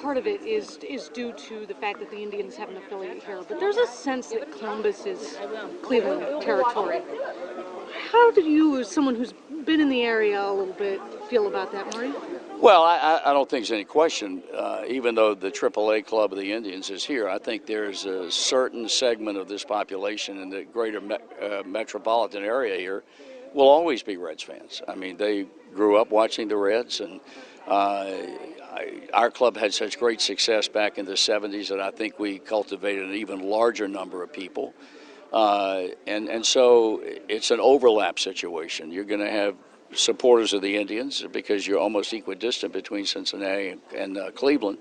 part of it is due to the fact that the Indians have an affiliate here, but there's a sense that Columbus is Cleveland territory. How do you, as someone who's been in the area a little bit, feel about that, Marty? Well, I don't think there's any question, even though the AAA club of the Indians is here, I think there's a certain segment of this population in the greater metropolitan area here will always be Reds fans. I mean, they grew up watching the Reds, and our club had such great success back in the 70s that I think we cultivated an even larger number of people. And so it's an overlap situation. You're going to have supporters of the Indians because you're almost equidistant between Cincinnati and Cleveland.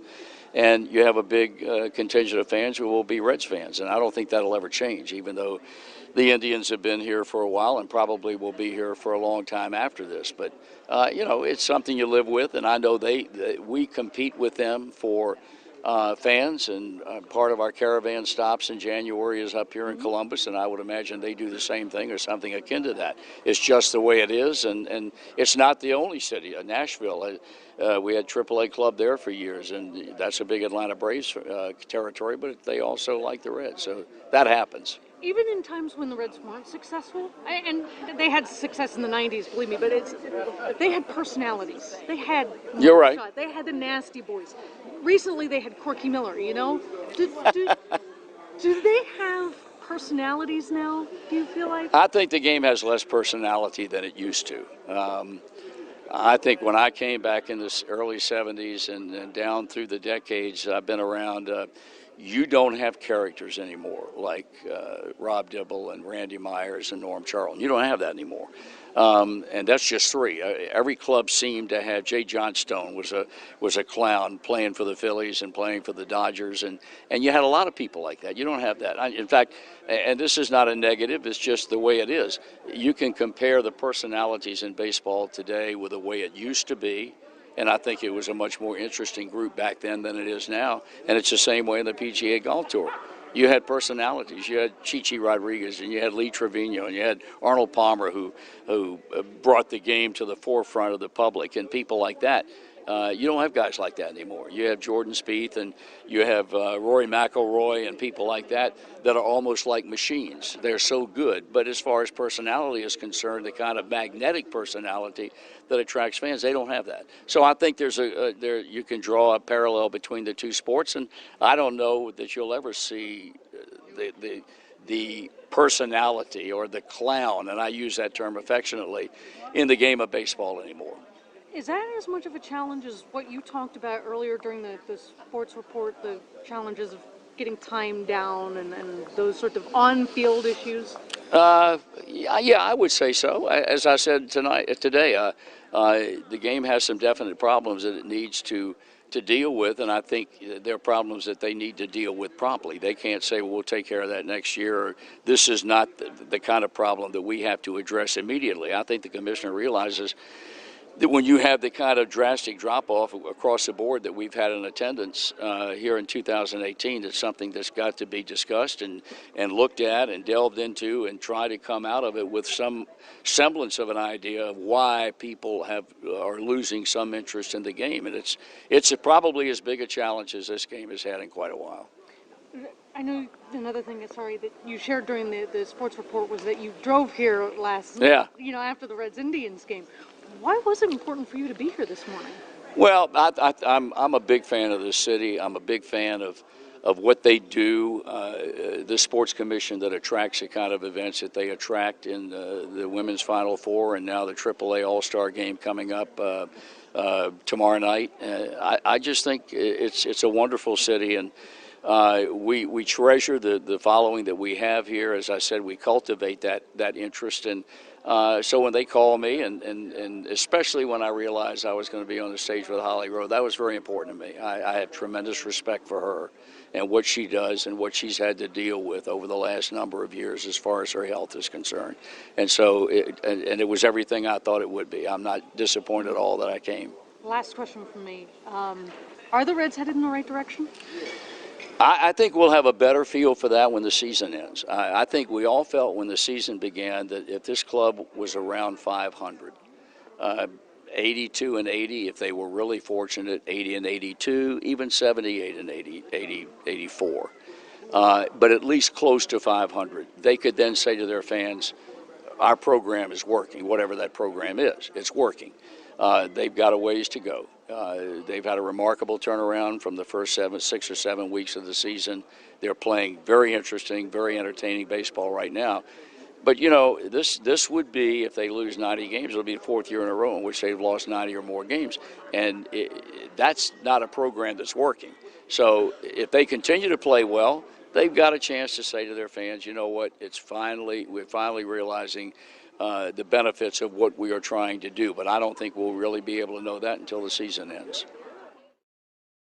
And you have a big contingent of fans who will be Reds fans. And I don't think that'll ever change, even though the Indians have been here for a while and probably will be here for a long time after this. But, it's something you live with. And I know we compete with them for fans, and part of our caravan stops in January is up here in Columbus, and I would imagine they do the same thing or something akin to that. It's just the way it is, and it's not the only city. Nashville, we had AAA club there for years, and that's a big Atlanta Braves territory, but they also like the Reds, so that happens. Even in times when the Reds weren't successful, and they had success in the 90s, believe me, but they had personalities. They had You're right. They had the Nasty Boys. Recently, they had Corky Miller, Do they have personalities now, do you feel like? I think the game has less personality than it used to. I think when I came back in the early 70s and down through the decades I've been around, you don't have characters anymore like Rob Dibble and Randy Myers and Norm Charlton. You don't have that anymore. And that's just three. Every club seemed to have. Jay Johnstone was a clown playing for the Phillies and playing for the Dodgers, and you had a lot of people like that. You don't have that. In fact, and this is not a negative, it's just the way it is. You can compare the personalities in baseball today with the way it used to be, and I think it was a much more interesting group back then than it is now, and it's the same way in the PGA Golf Tour. You had personalities. You had Chichi Rodriguez, and you had Lee Trevino, and you had Arnold Palmer, who brought the game to the forefront of the public, and people like that. You don't have guys like that anymore. You have Jordan Spieth, and you have Rory McIlroy, and people like that are almost like machines. They're so good. But as far as personality is concerned, the kind of magnetic personality that attracts fans, they don't have that. So I think you can draw a parallel between the two sports, and I don't know that you'll ever see the personality or the clown, and I use that term affectionately, in the game of baseball anymore. Is that as much of a challenge as what you talked about earlier during the sports report, the challenges of getting time down and those sort of on-field issues? Yeah, I would say so. As I said today, the game has some definite problems that it needs to deal with, and I think there are problems that they need to deal with promptly. They can't say, well, we'll take care of that next year, or this is not the kind of problem that we have to address immediately. I think the commissioner realizes that when you have the kind of drastic drop-off across the board that we've had in attendance here in 2018, it's something that's got to be discussed and looked at and delved into and try to come out of it with some semblance of an idea of why people are losing some interest in the game. And it's probably as big a challenge as this game has had in quite a while. I know another thing, that you shared during the sports report was that you drove here after the Reds-Indians game. Why was it important for you to be here this morning? Well, I'm a big fan of this city. I'm a big fan of what they do, the sports commission that attracts the kind of events that they attract in the Women's Final Four and now the AAA All-Star Game coming up tomorrow night. I just think it's a wonderful city, and we treasure the following that we have here. As I said, we cultivate that interest, and so when they call me, and especially when I realized I was going to be on the stage with Holly Rowe, that was very important to me. I have tremendous respect for her and what she does and what she's had to deal with over the last number of years as far as her health is concerned. And so it was everything I thought it would be. I'm not disappointed at all that I came. Last question from me. Are the Reds headed in the right direction? I think we'll have a better feel for that when the season ends. I think we all felt when the season began that if this club was around 500, 82 and 80 if they were really fortunate, 80 and 82, even 78 and 84. But at least close to 500. They could then say to their fans, our program is working, whatever that program is. It's working. They've got a ways to go. They've had a remarkable turnaround from the first 6 or 7 weeks of the season. They're playing very interesting, very entertaining baseball right now. But, this would be, if they lose 90 games, it'll be the 4th year in a row in which they've lost 90 or more games. And that's not a program that's working. So if they continue to play well, they've got a chance to say to their fans, you know what, we're finally realizing the benefits of what we are trying to do. But I don't think we'll really be able to know that until the season ends.